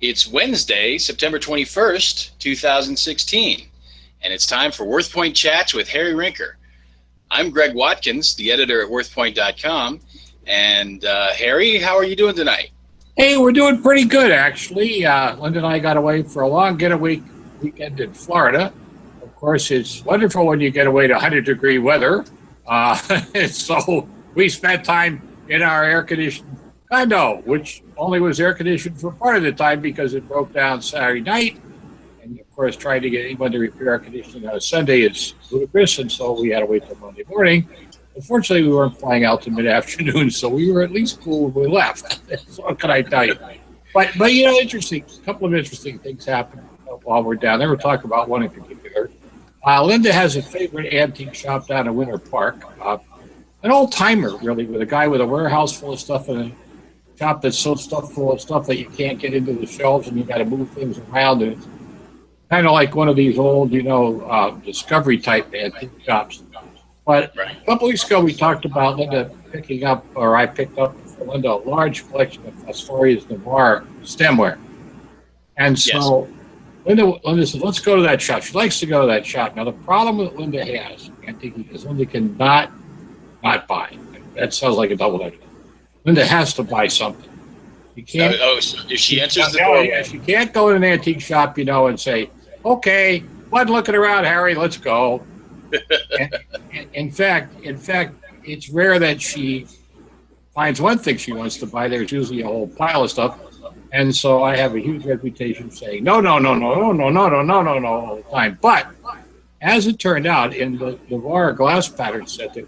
It's Wednesday, September 21st, 2016, and it's time for WorthPoint Chats with Harry Rinker. I'm Greg Watkins, the editor at WorthPoint.com, and Harry, how are you doing tonight? Hey, we're doing pretty good, actually. Linda and I got away for a long getaway weekend in Florida. Of course, it's wonderful when you get away to 100-degree weather. So we spent time in our air-conditioned condo, which only was air-conditioned for part of the time because it broke down Saturday night. And, of course, trying to get anyone to repair air conditioning on a Sunday is ludicrous, and so we had to wait till Monday morning. Unfortunately, we weren't flying out to mid-afternoon, so we were at least cool when we left. So what can I tell you? But you know, a couple of interesting things happened while we're down there. We'll talk about one in particular. Linda has a favorite antique shop down in Winter Park, an old-timer, really, with a guy with a warehouse full of stuff and a shop that's so stuffed full of stuff that you can't get into the shelves and you got to move things around. And it's kind of like one of these old, Discovery-type antique shops. But a couple weeks ago, we talked about Linda I picked up for Linda a large collection of Astoria's Navarre stemware. And so Linda said, let's go to that shop. She likes to go to that shop. Now, the problem that Linda has, antique, is Linda cannot not buy. That sounds like a double negative. Linda has to buy something. You can't. So if she enters the door, she can't go in an antique shop, and say, "Okay, blood looking around, Harry, let's go." In fact, it's rare that she finds one thing she wants to buy. There's usually a whole pile of stuff, and so I have a huge reputation saying no all the time. But as it turned out, in the Navarre glass pattern set that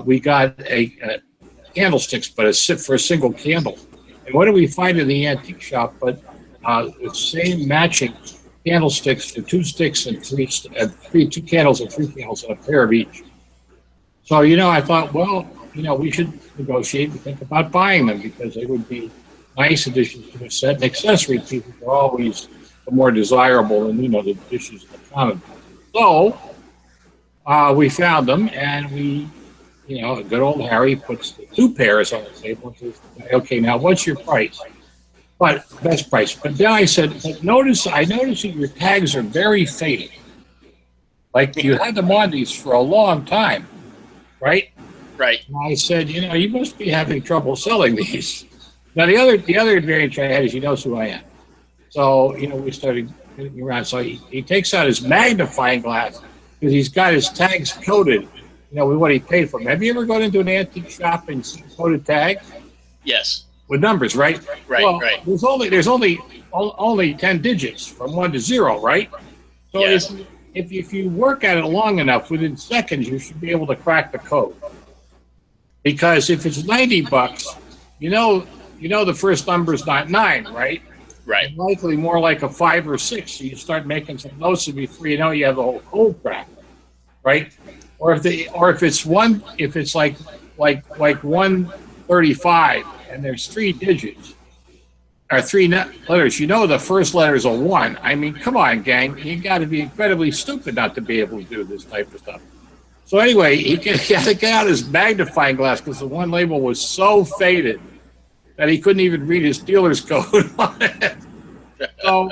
we got a candlesticks, but for a single candle. And what do we find in the antique shop? But the same matching candlesticks for two sticks and two candles and three candles and a pair of each. So I thought, we should negotiate and think about buying them because they would be nice additions to the set. And accessory pieces are always more desirable than the dishes in the common. So we found them, and we. Good old Harry puts the two pairs on the table and says, okay, now what's your price? But best price. But then I said, I noticed that your tags are very faded. Like you had them on these for a long time, right? Right. And I said, you must be having trouble selling these. Now the other advantage I had is he knows who I am. So, we started getting around. So he takes out his magnifying glass because he's got his tags coated. With what he paid for them. Have you ever gone into an antique shop and seen coded tags? Yes. With numbers, right? Right. There's only 10 digits from 1 to 0, right? So yes. if you work at it long enough, within seconds, you should be able to crack the code. Because if it's $90, the first number is not 9, right? Right. It's likely more like a 5 or 6. So you start making some notes, and before you know, you have the whole code cracked, right? Or if it's like 135 and there's 3 digits or 3 letters, the first letter is a 1. I mean, come on, gang, you got to be incredibly stupid not to be able to do this type of stuff. So anyway, he had to get out his magnifying glass because the one label was so faded that he couldn't even read his dealer's code on it. So.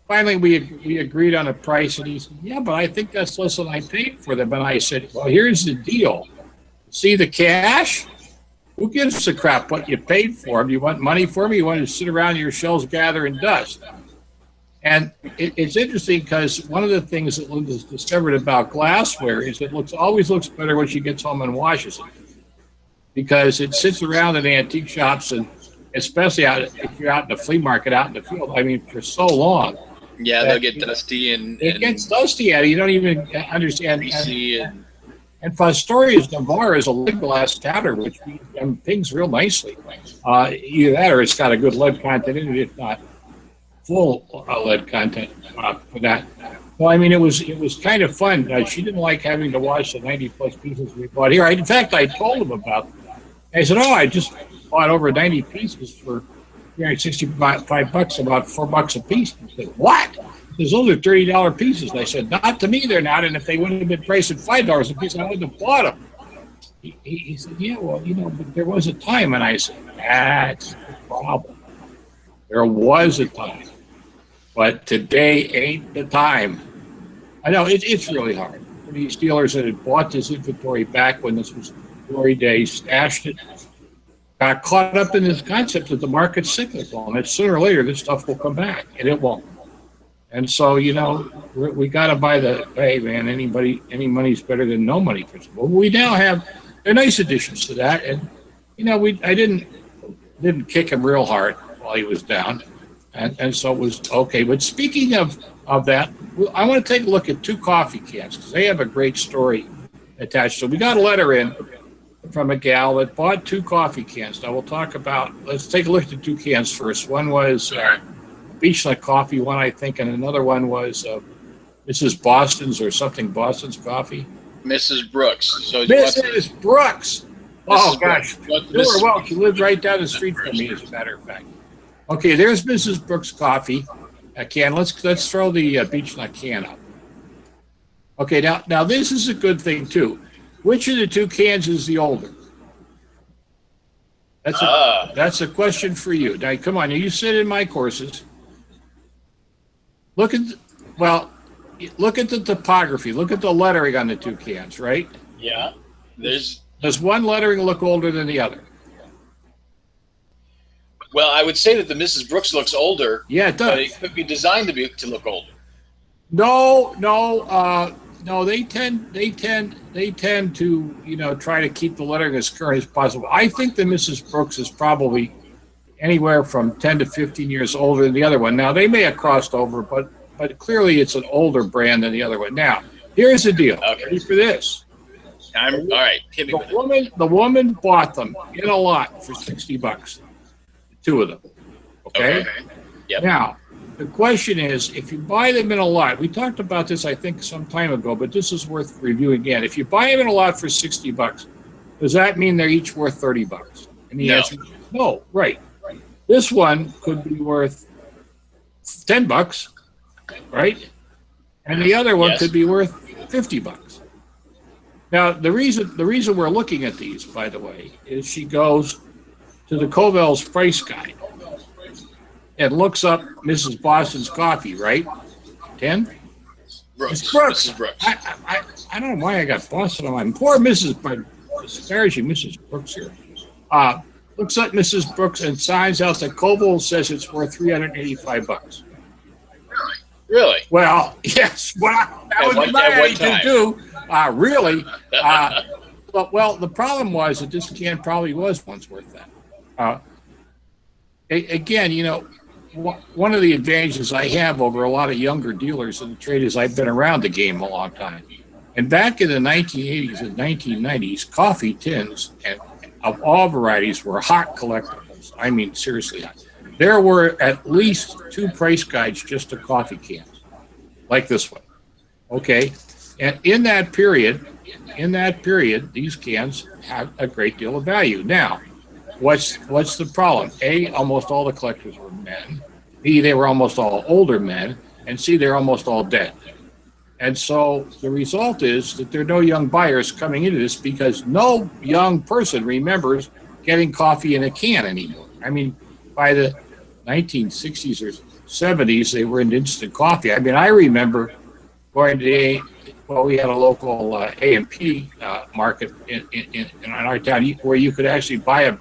Finally, we agreed on a price, and he said, yeah, but I think that's less than I paid for them. And I said, well, here's the deal. See the cash? Who gives a crap what you paid for them? You want money for them? You want to sit around your shelves gathering dust? And it's interesting because one of the things that Linda's discovered about glassware is it always looks better when she gets home and washes it. Because it sits around in antique shops, and especially if you're out in the flea market, out in the field, for so long. Yeah, they'll get dusty and it gets dusty at it. You don't even understand. And Astoria's Navarre is a lead glass tabber, which things real nicely. Either that or it's got a good lead content in it, if not full lead content for that. Well, it was kind of fun. She didn't like having to wash the 90-plus pieces we bought here. In fact, I told him about them. I said, I just bought over 90 pieces for $365, about $4 a piece. He said, what? Those are $30 pieces. And I said, not to me, they're not. And if they wouldn't have been priced at $5 a piece, I wouldn't have bought them. He said, yeah, well, but there was a time. And I said, that's the problem. There was a time, but today ain't the time. I know it's really hard for these dealers that had bought this inventory back when this was glory days, stashed it, got caught up in this concept that the market's cyclical, and that sooner or later this stuff will come back, and it won't. And so, we got to buy hey, man, any money's better than no money principle. We now have, they're nice additions to that. And, I didn't kick him real hard while he was down. And so it was okay. But speaking of that, I want to take a look at 2 coffee cans because they have a great story attached. So we got a letter in from a gal that bought 2 coffee cans. Now let's take a look at the 2 cans first. One was Beachlet Coffee one, I think, and another one was Mrs. Boston's or something, Boston's Coffee. Mrs. Brooks. So Mrs. Brooks. Oh, gosh. Well, she lived right down the street from me, as a matter of fact. Okay, there's Mrs. Brooks Coffee. A can. Let's throw the Beachlet can up. Okay, now this is a good thing, too. Which of the 2 cans is the older? That's a question for you. Now, come on. You sit in my courses. Look at the topography. Look at the lettering on the 2 cans, right? Yeah. Does one lettering look older than the other? Well, I would say that the Mrs. Brooks looks older. Yeah, it does. But it could be designed to look older. No. They tend to try to keep the lettering as current as possible. I think the Mrs. Brooks is probably anywhere from 10 to 15 years older than the other one. Now, they may have crossed over, but clearly it's an older brand than the other one. Now, here's the deal. Okay. Ready for this? All right. Hit me with it. The woman bought them in a lot for $60, 2 of them. Okay? Yep. Now, the question is, if you buy them in a lot, we talked about this, I think, some time ago, but this is worth reviewing again. If you buy them in a lot for $60, does that mean they're each worth $30? And the answer is no, right. This one could be worth $10, right? And the other one could be worth $50. Now, the reason we're looking at these, by the way, is she goes to the Covell's price guide and looks up Mrs. Boston's Coffee, right? 10? Brooks. Brooks. Mrs. Brooks. I don't know why I got Boston on my poor Mrs. But disparaging Mrs. Brooks here. Looks up Mrs. Brooks and signs out that Covell says it's worth $385. Really? Well, yes. Well, that would be my attitude too. Really? Well, the problem was that this can probably was once worth that. Again, one of the advantages I have over a lot of younger dealers in the trade is I've been around the game a long time. And back in the 1980s and 1990s, coffee tins of all varieties were hot collectibles. I mean, seriously hot. There were at least 2 price guides just to coffee cans, like this one. Okay? And in that period, these cans have a great deal of value. Now, what's the problem? A, almost all the collectors were men. B, they were almost all older men. And C, they're almost all dead. And so the result is that there are no young buyers coming into this because no young person remembers getting coffee in a can anymore. I mean, by the 1960s or 70s, they were in instant coffee. I mean, I remember going to we had a local A&P market in our town where you could actually buy a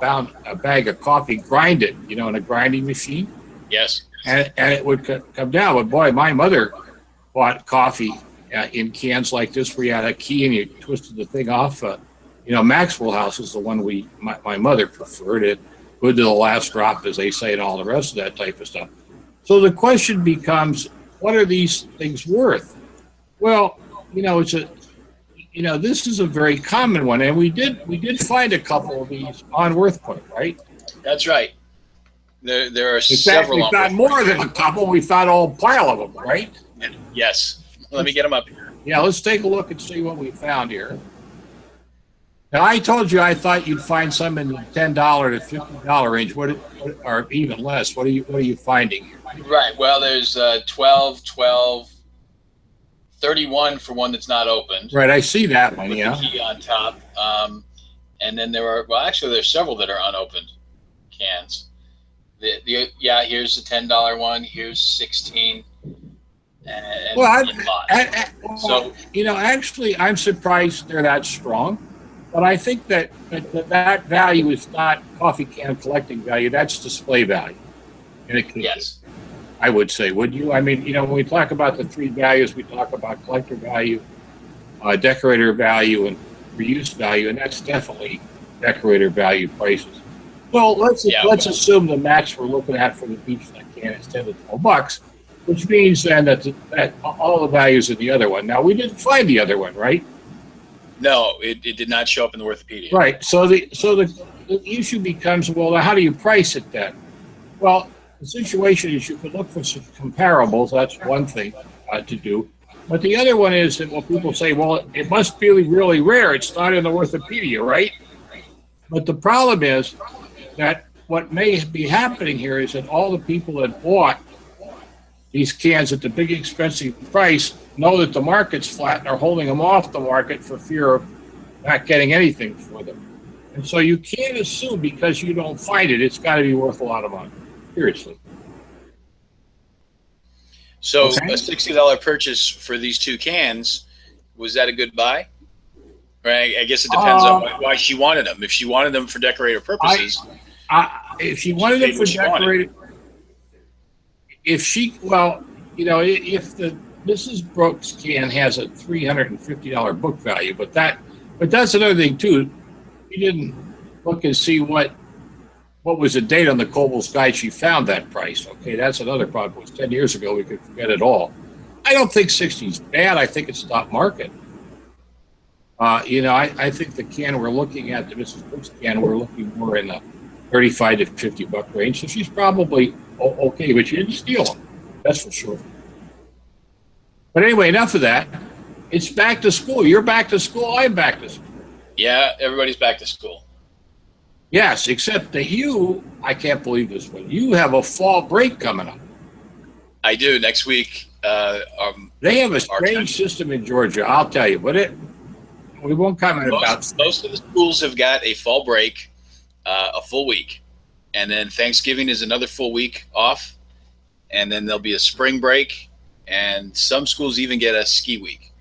bag of coffee, grind it, in a grinding machine. Yes. And it would come down. But boy, my mother bought coffee in cans like this where you had a key and you twisted the thing off. Maxwell House is the one my mother preferred. It good to the last drop, as they say, and all the rest of that type of stuff. So the question becomes, what are these things worth? Well, this is a very common one, and we did find a couple of these on WorthPoint, right? That's right. There are several. We found more than a couple. We found a whole pile of them, right? Yes. Let me get them up here. Yeah, let's take a look and see what we found here. Now, I told you I thought you'd find some in the $10 to $50 range. Or even less? What are you finding here? Right. Well, there's 12, 31 for one that's not opened. Right, I see that one. With Yeah. the key on top, and then there's several that are unopened cans. Yeah, here's the $10 one. Here's 16, and Well, in lot. So actually, I'm surprised they're that strong. But I think that value is not coffee can collecting value. That's display value in a kitchen, yes, I would say. Would you? I mean, when we talk about the three values, we talk about collector value, decorator value, and reuse value, and that's definitely decorator value prices. So let's assume the max we're looking at for the beach nut can is $10 to $12, which means then that all the values in the other one. Now we didn't find the other one, right? no, it did not show up in the Worthopedia. Right. So the issue becomes, well, how do you price it then? Well, the situation is you could look for some comparables. That's one thing to do. But the other one is that people say, well, it must be really rare. It's not in the Worthopedia, right? But the problem is that what may be happening here is that all the people that bought these cans at the big expensive price know that the market's flat and are holding them off the market for fear of not getting anything for them. And so you can't assume because you don't find it, it's got to be worth a lot of money. Seriously. So a $60 purchase for these two cans, was that a good buy? Right. I guess it depends on why she wanted them. If she wanted them for decorator purposes, if she wanted them for decorator, if the Mrs. Brooks can has a $350 book value, but that's another thing too. We didn't look and see what was the date on the Coble's guide. She found that price. Okay, that's another problem. It was 10 years ago. We could forget it all. I don't think 60 is bad. I think it's top market. I think the can we're looking at, the Mrs. Brooks can, we're looking more in the $35 to $50 range. So she's probably okay, but she didn't steal them. That's for sure. But anyway, enough of that. It's back to school. You're back to school. I'm back to school. Yeah, everybody's back to school. Yes, except that I can't believe this one. You have a fall break coming up. I do. Next week. They have a strange system in Georgia, I'll tell you. But we won't comment about. Most of the schools have got a fall break, a full week. And then Thanksgiving is another full week off. And then there'll be a spring break. And some schools even get a ski week.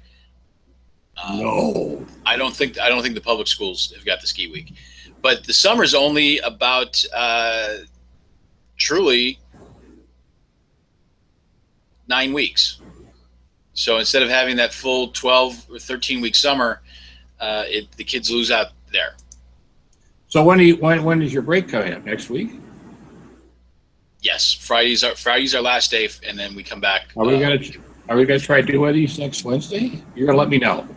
No. I don't think the public schools have got the ski week. But the summer's only about truly 9 weeks. So instead of having that full 12 or 13-week summer, the kids lose out there. So when is your break coming up? Next week? Yes, Friday's our last day, and then we come back. Are we gonna try to do one of these next Wednesday? You're gonna let me know.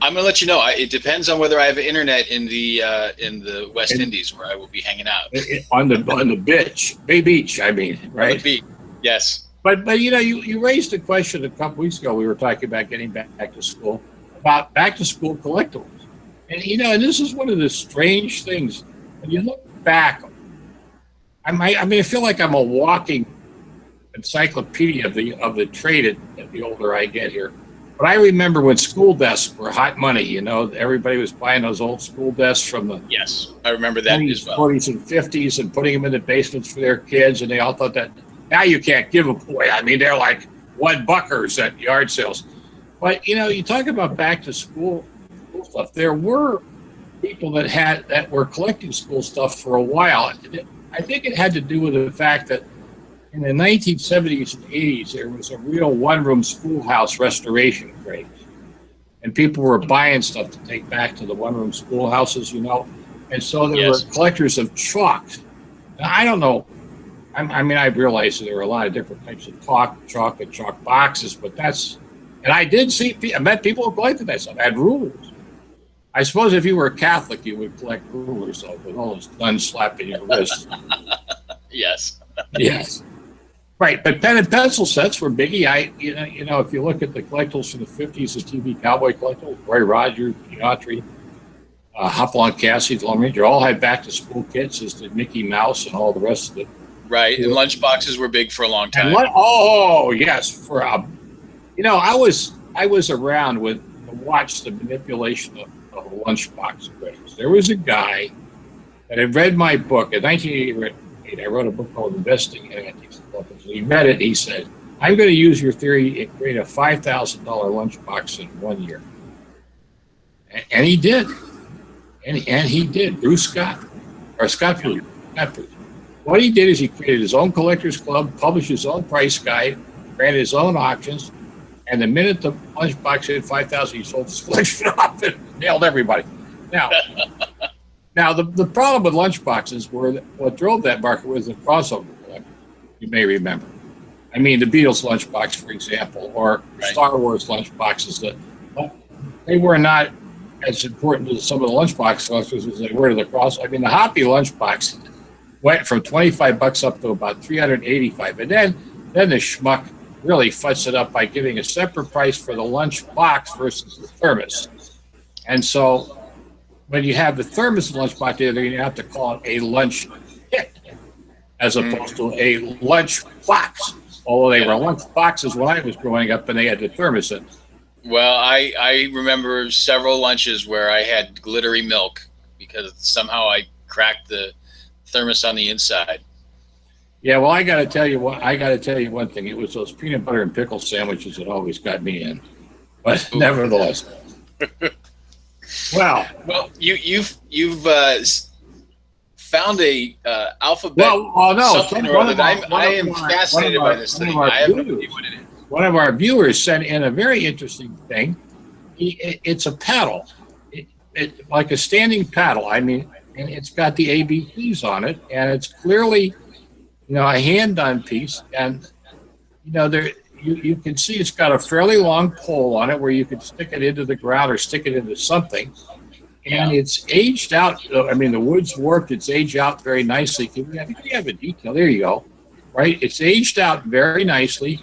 I'm gonna let you know. It depends on whether I have internet in the West Indies, where I will be hanging out on the beach. I mean, right? On the beach. Yes. But you raised a question a couple weeks ago. We were talking about getting back to school, about back to school collectibles, and and this is one of the strange things when you look back. I feel like I'm a walking encyclopedia of the trade the older I get here. But I remember when school desks were hot money. Everybody was buying those old school desks from the yes, I remember that 20s, as well. 40s, and 50s, and putting them in the basements for their kids, and they all thought that now you can't give them away. I mean, they're like $1 at yard sales. But you talk about back to school stuff. There were people that were collecting school stuff for a while. I think it had to do with the fact that in the 1970s and 80s, there was a real one-room schoolhouse restoration craze. And people were buying stuff to take back to the one-room schoolhouses, And so there were collectors of chalk. Now, I don't know. I realized that there were a lot of different types of chalk and chalk boxes, but and I met people who collected that stuff, had rulers. I suppose if you were a Catholic, you would collect rulers, with all those nuns slapping your wrists. Yes. Yes. Right, but pen and pencil sets were biggie. If you look at the collectibles from the 50s, the TV cowboy collectibles, Roy Rogers, Autry, Hopalong Cassidy, Lone Ranger, all had back-to-school kits, as did Mickey Mouse and all the rest of it. Right, and lunch boxes were big for a long time. Yes, I was around to watch the manipulation of lunchbox craze. There was a guy that had read my book in 1980. made. I wrote a book called Investing in Antiques and Collectibles. He read it. He said, "I'm going to use your theory and create a $5,000 lunchbox in 1 year." And he did. And he did. Bruce Scott, or Scott Bruce. Scott Bruce. What he did is he created his own collector's club, published his own price guide, ran his own auctions, and the minute the lunchbox hit 5,000, he sold his collection off and nailed everybody. Now the problem with lunchboxes were that what drove that market was the crossover collector. You may remember. I mean, the Beatles lunchbox, for example, or Star Wars lunchboxes. They were not as important to some of the lunchbox collectors as they were to the cross. I mean, the Hoppy lunchbox went from $25 up to about $385, and then the schmuck really futzed it up by giving a separate price for the lunchbox versus the thermos. And so when you have the thermos and lunchbox together, you have to call it a lunch kit as opposed to a lunch box. Although they were lunch boxes when I was growing up and they had the thermos in. Well, I remember several lunches where I had glittery milk because somehow I cracked the thermos on the inside. Yeah, well, I got to tell you one thing. It was those peanut butter and pickle sandwiches that always got me in. But nevertheless. Well, you've found a alphabet. Something or other. I am fascinated by this thing. I have no idea what it is. One of our viewers sent in a very interesting thing. It's a paddle, it like a standing paddle. I mean, and it's got the ABCs on it, and it's clearly, a hand-done piece. And you can see it's got a fairly long pole on it where you could stick it into the ground or stick it into something. And it's aged out. I mean, the wood's warped. It's aged out very nicely. I think we have a detail. There you go. Right? It's aged out very nicely.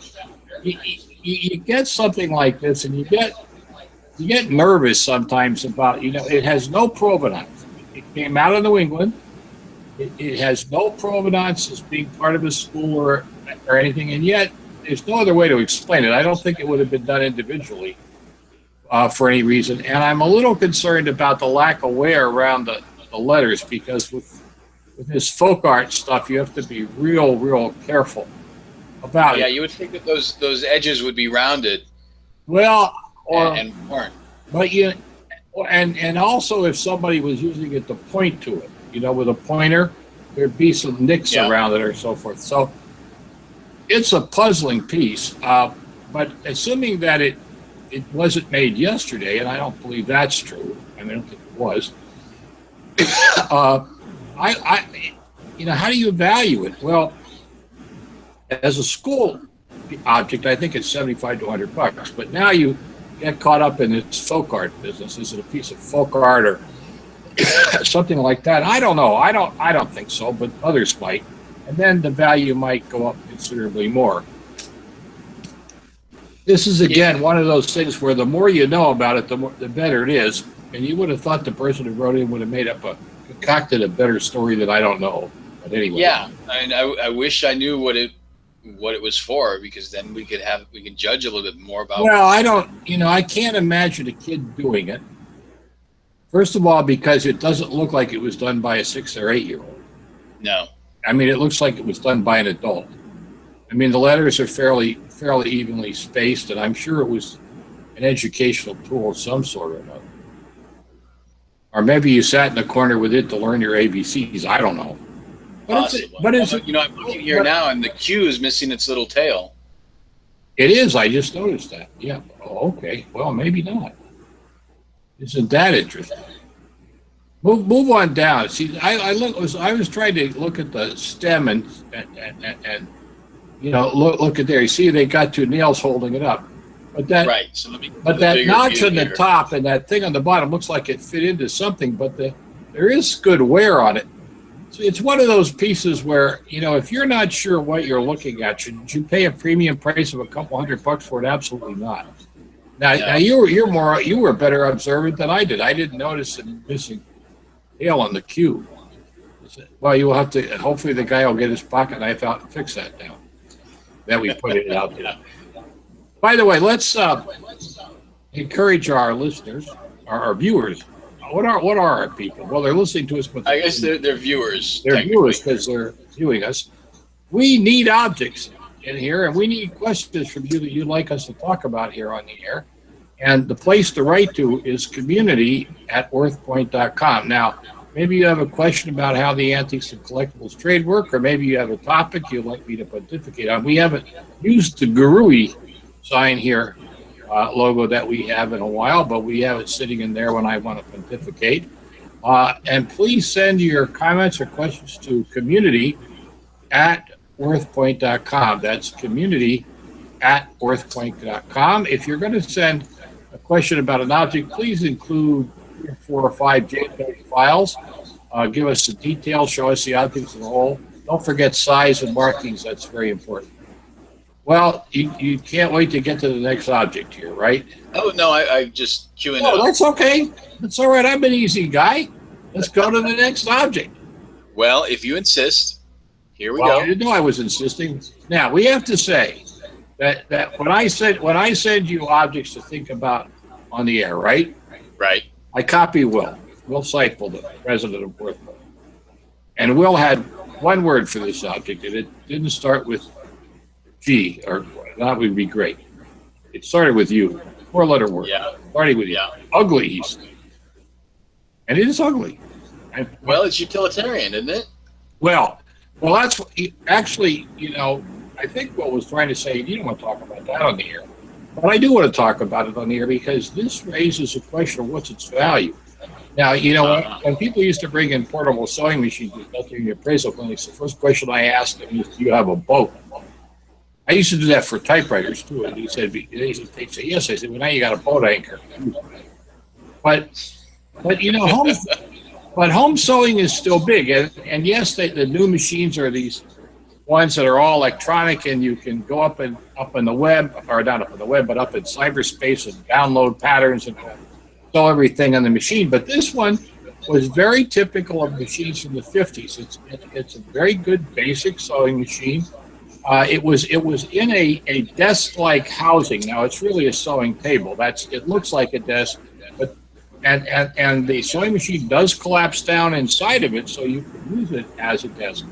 You get something like this, and you get nervous sometimes about, it has no provenance. It came out of New England. It has no provenance as being part of a school or anything, and yet there's no other way to explain it. I don't think it would have been done individually for any reason, and I'm a little concerned about the lack of wear around the letters, because with this folk art stuff, you have to be real careful about it. Yeah, you would think that those edges would be rounded. Well, and weren't. But and also if somebody was using it to point to it, with a pointer, there'd be some nicks around it or so forth. So it's a puzzling piece. But assuming that it wasn't made yesterday, and I don't believe that's true. I don't think it was. How do you value it? Well, as a school object, I think it's $75 to $100. But now you get caught up in this folk art business. Is it a piece of folk art or something like that? I don't know. I don't think so, but others might. And then the value might go up considerably more. This is again one of those things where the more you know about it, the better it is. And you would have thought the person who wrote it would have concocted a better story that I don't know. But anyway. Yeah, I wish I knew what it was for, because then we could judge a little bit more about. Well, I can't imagine a kid doing it. First of all, because it doesn't look like it was done by a 6 or 8 year old. No. I mean, it looks like it was done by an adult. I mean, the letters are fairly evenly spaced, and I'm sure it was an educational tool of some sort or another. Or maybe you sat in the corner with it to learn your ABCs. I don't know. Possible. I'm looking here now, and the Q is missing its little tail. It is. I just noticed that. Yeah. Oh, okay. Well, maybe not. Isn't that interesting? Move on down. See, I was trying to look at the stem and look at there. You see, they got 2 nails holding it up. But that So that notch on the top and that thing on the bottom looks like it fit into something, but there is good wear on it. So it's one of those pieces where, if you're not sure what you're looking at, should you pay a premium price of a couple $100 for it? Absolutely not. Now you were better observant than I did. I didn't notice the missing tail on the cube. Well, you will have to. Hopefully, the guy will get his pocket knife out and fix that now. Then we put it out there. By the way, let's encourage our listeners, our viewers, what are our people? Well, they're listening to us, but I guess they're viewers. They're viewers because they're viewing us. We need objects in here, and we need questions from you that you'd like us to talk about here on the air. And the place to write to is community@worthpoint.com. Now, maybe you have a question about how the antiques and collectibles trade work, or maybe you have a topic you'd like me to pontificate on. We haven't used the Gurui sign here, logo that we have in a while, but we have it sitting in there when I want to pontificate. And please send your comments or questions to community@worthpoint.com. That's community@worthpoint.com. If you're going to send a question about an object, please include 3 or 4 or 5 JPEG files. Give us the details, show us the objects as a whole. Don't forget size and markings. That's very important. Well, you can't wait to get to the next object here, right? Oh, no, I just queuing up. Oh, that's okay. That's all right. I'm an easy guy. Let's go to the next object. Well, if you insist, here we Well, go. you know I was insisting. Now, we have to say that when I send you objects to think about on the air, right? Right. I copy Will Seipel, the president of WorthPoint. And Will had one word for this object, and it didn't start with G, or that would be great. It started with U, 4-letter word. Yeah. Starting with Yeah. ugly, he said. And it is ugly. Well, it's utilitarian, isn't it? Well, that's actually, I think what was trying to say, you don't want to talk about that on the air. But I do want to talk about it on the air because this raises a question of what's its value. Now, when people used to bring in portable sewing machines in the appraisal clinics, the first question I asked them is, do you have a boat? I used to do that for typewriters, too. And they'd say, yes. I said, well, now you got a boat anchor. But home sewing is still big. And yes, the new machines are these ones that are all electronic, and you can go up in the web, or not up in the web, but up in cyberspace and download patterns and sew everything on the machine. But this one was very typical of machines from the 50s. It's a very good basic sewing machine. It was in a desk-like housing. Now it's really a sewing table. It looks like a desk, but and the sewing machine does collapse down inside of it, so you can use it as a desk.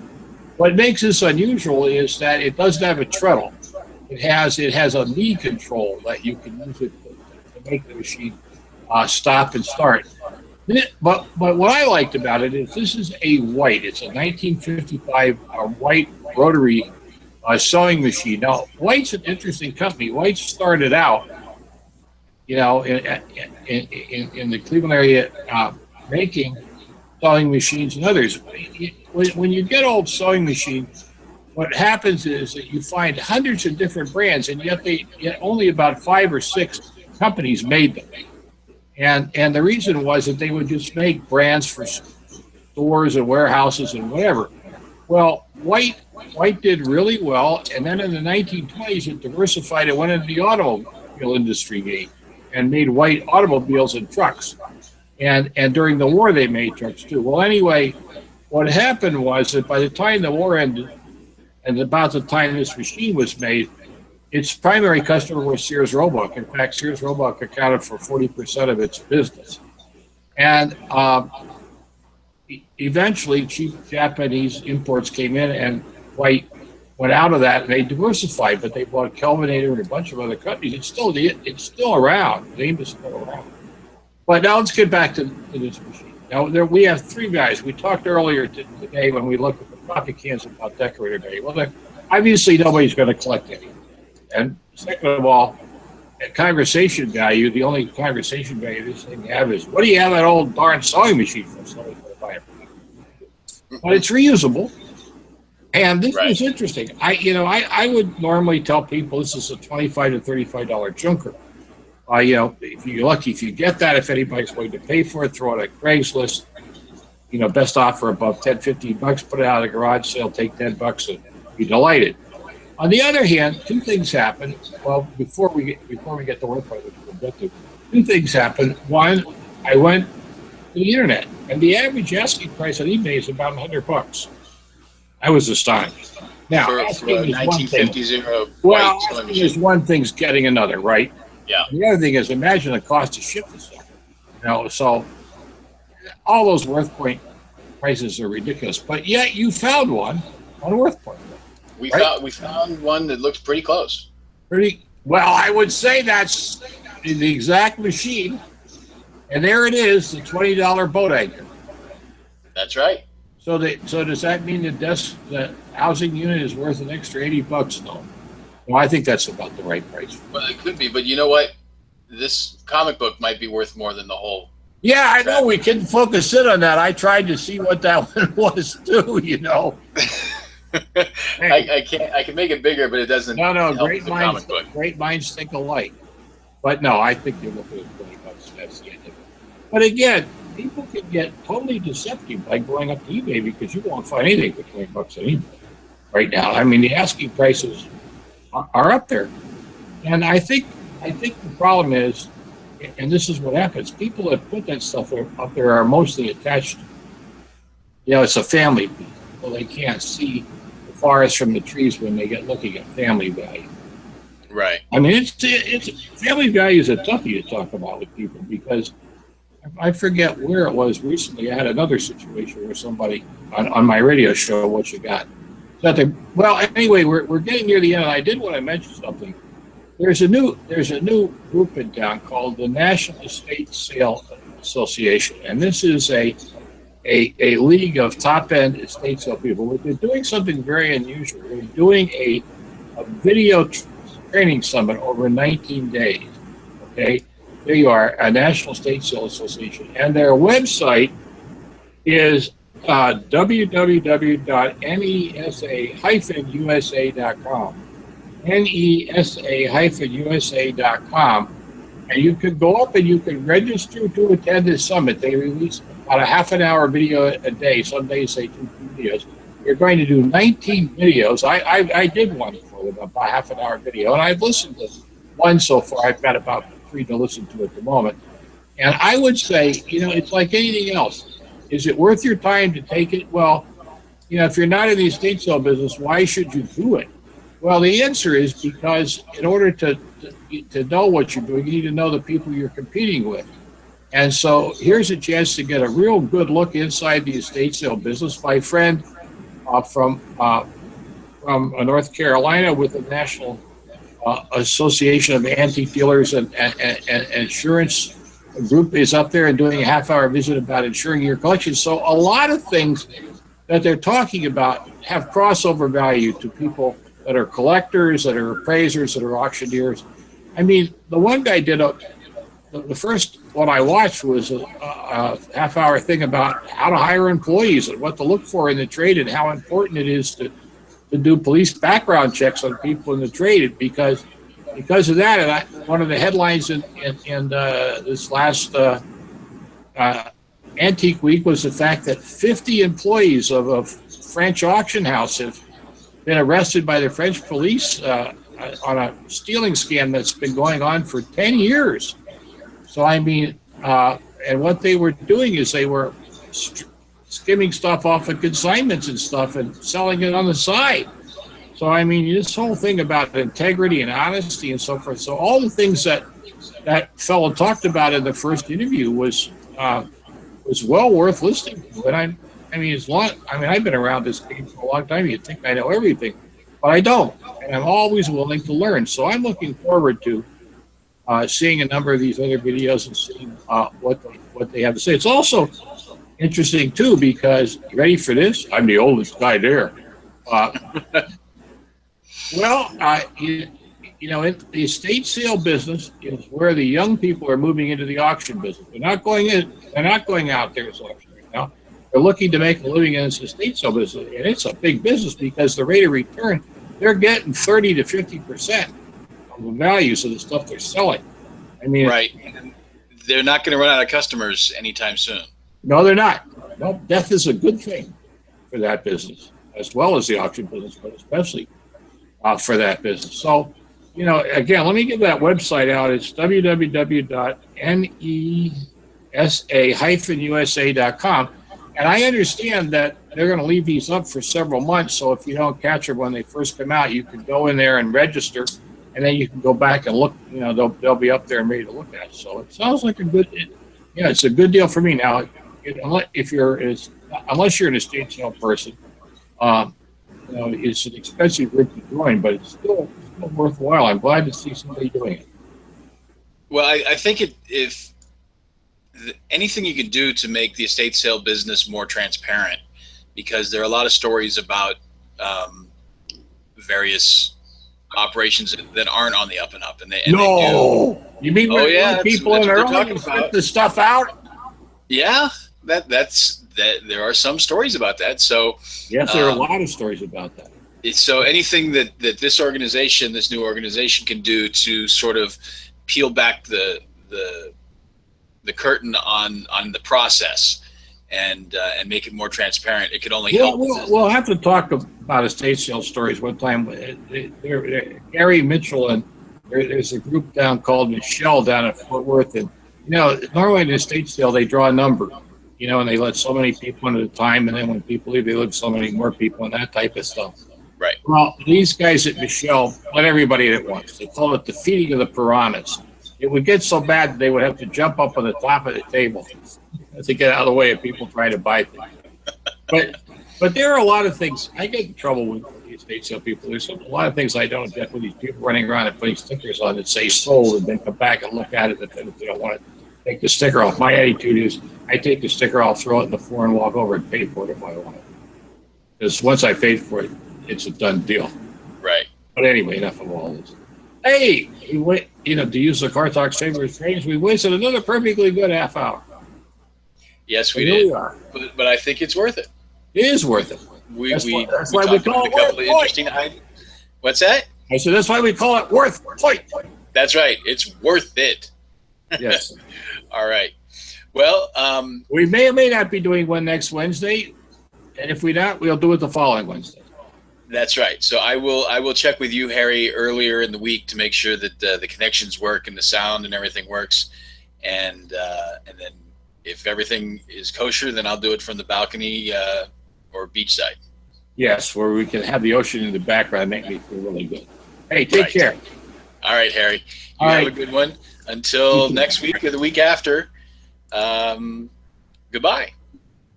What makes this unusual is that it doesn't have a treadle. It has a knee control that you can use it to make the machine stop and start. But what I liked about it is this is a white. It's a 1955 white rotary sewing machine. Now, White's an interesting company. White started out, in the Cleveland area, making sewing machines and others. When you get old sewing machines, what happens is that you find hundreds of different brands, and yet only about 5 or 6 companies made them. And the reason was that they would just make brands for stores and warehouses and whatever. Well, White did really well, and then in the 1920s it diversified. It went into the automobile industry and made White automobiles and trucks. And during the war they made trucks too. Well, anyway, what happened was that by the time the war ended, and about the time this machine was made, its primary customer was Sears Roebuck. In fact, Sears Roebuck accounted for 40% of its business. And eventually, cheap Japanese imports came in, and White went out of that, and they diversified. But they bought Kelvinator and a bunch of other companies. It's still around. The name is still around. But now let's get back to this machine. Now we have 3 guys. We talked earlier today when we looked at the coffee cans about Decorator Day. Well, obviously nobody's going to collect any. And second of all, at conversation value, the only conversation value this thing have is, what do you have that old darn sewing machine for? Somebody's going to buy it. But it's reusable. And this is interesting. I would normally tell people this is a $25 to $35 junker. If you're lucky, if you get that, if anybody's willing to pay for it, throw it at Craigslist. Best offer above $10, $15, put it out of the garage sale, take $10 and be delighted. On the other hand, 2 things happen. Well, before we get to WorthPoint, which we'll get to, 2 things happen. One, I went to the internet, and the average asking price on eBay is about $100. I was astonished. Now, for a 1950 well, there's one thing's getting another, right? Yeah. The other thing is, imagine the cost to ship this stuff. So all those WorthPoint prices are ridiculous. But yet you found one on WorthPoint. Right? We found one that looks pretty close. Pretty well, I would say that's the exact machine. And there it is, the $20 boat anchor. That's right. So does that mean the housing unit is worth an extra $80? No. Well, I think that's about the right price. Well, it could be, but you know what? This comic book might be worth more than the whole. Yeah, I know. We can focus in on that. I tried to see what that one was too. I can't. I can make it bigger, but it doesn't. No. Help Great minds think alike. But no, I think you're looking at $20. That's the end of it. But again, people can get totally deceptive by going up to eBay because you won't find anything for $20 on eBay right now. I mean, the asking prices are up there, and I think the problem is, and this is what happens: people that put that stuff up there are mostly attached. It's a family piece, so they can't see the forest from the trees when they get looking at family value. Right. I mean, it's family value is a toughie to talk about with people because I forget where it was recently. I had another situation where somebody on my radio show, what you got. Well, anyway, we're getting near the end. And I did want to mention something. There's a new group in town called the National Estate Sale Association, and this is a league of top end estate sale people. They're doing something very unusual. They're doing a video training summit over 19 days. Okay, there you are, a National Estate Sale Association, and their website is www.nesa-usa.com. NESA-USA.com, and you can go up and you can register to attend this summit. They release about a half an hour video a day. Some days they do 2 videos. You're going to do 19 videos. I did one for them, about half an hour video, and I've listened to one so far. I've got about 3 to listen to at the moment. And I would say, it's like anything else. Is it worth your time to take it? Well, if you're not in the estate sale business, why should you do it? Well, the answer is because in order to know what you're doing, you need to know the people you're competing with. And so here's a chance to get a real good look inside the estate sale business. My friend from North Carolina with the National Association of Antique Dealers and Insurance Group is up there and doing a half-hour visit about insuring your collection. So a lot of things that they're talking about have crossover value to people that are collectors, that are appraisers, that are auctioneers. I mean, the one guy did the first one I watched was a half-hour thing about how to hire employees and what to look for in the trade and how important it is to do police background checks on people in the trade because of that. And one of the headlines in this last Antique Week was the fact that 50 employees of a French auction house have been arrested by the French police on a stealing scam that's been going on for 10 years. So, I mean, and what they were doing is they were skimming stuff off of consignments and stuff and selling it on the side. So, I mean, this whole thing about integrity and honesty and so forth. So all the things that fellow talked about in the first interview was well worth listening to. And I've been around this game for a long time. You'd think I know everything, but I don't. And I'm always willing to learn. So I'm looking forward to seeing a number of these other videos and seeing what they have to say. It's also interesting too because, you ready for this? I'm the oldest guy there. The estate sale business is where the young people are moving into the auction business. They're not going out there as auctioneers now. They're looking to make a living in this estate sale business, and it's a big business because the rate of return, they're getting 30 to 50% of the values of the stuff they're selling. I mean, right. They're not going to run out of customers anytime soon. No, they're not. No, death is a good thing for that business, as well as the auction business, but especially for that business. So, again, let me give that website out. It's www.nesa-usa.com. And I understand that they're going to leave these up for several months. So if you don't catch them when they first come out, you can go in there and register, and then you can go back and look. They'll be up there and ready to look at. So it sounds like it's a good deal for me. Now, if you're unless you're an estate sale person, um, it's an expensive group to join, but it's still worthwhile. I'm glad to see somebody doing it. Well, I think if anything you can do to make the estate sale business more transparent, because there are a lot of stories about various operations that aren't on the up and up, and they do. You mean people in early put the stuff out? Yeah, that's there are some stories about that. So yes, there are a lot of stories about that. So anything that this new organization can do to sort of peel back the curtain on the process and make it more transparent, it could only help. We'll have to talk about estate sale stories one time. Gary Mitchell and there's a group down called Michelle down at Fort Worth, and normally in an estate sale they draw a number, and they let so many people in at a time, and then when people leave, they let so many more people and that type of stuff. Right. Well, these guys at Michelle let everybody at once. They call it the feeding of the piranhas. It would get so bad that they would have to jump up on the top of the table to get out of the way of people trying to buy things. But there are a lot of things. I get in trouble with the estate sale people. There's a lot of things I don't get with these people running around and putting stickers on that say sold, and then come back and look at it if they don't want to take the sticker off. My attitude is I take the sticker off, throw it in the floor, and walk over and pay for it if I want it. Because once I paid for it, it's a done deal. Right. But anyway, enough of all this. Hey, we went, to use the Car Talk Savers phrase, we wasted another perfectly good half hour. Yes, we did. But I think it's worth it. It is worth it. That's why we call it WorthPoint. What's that? I said that's why we call it WorthPoint. That's right. It's worth it. Yes. All right. Well, we may or may not be doing one next Wednesday, and if we not, we'll do it the following Wednesday. That's right. So I will check with you, Harry, earlier in the week to make sure that the connections work and the sound and everything works, and then if everything is kosher, then I'll do it from the balcony or beachside. Yes, where we can have the ocean in the background. Make me feel really good. Hey, take care. All right, Harry. You have a good one. Until next week or the week after. Goodbye.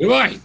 Goodbye.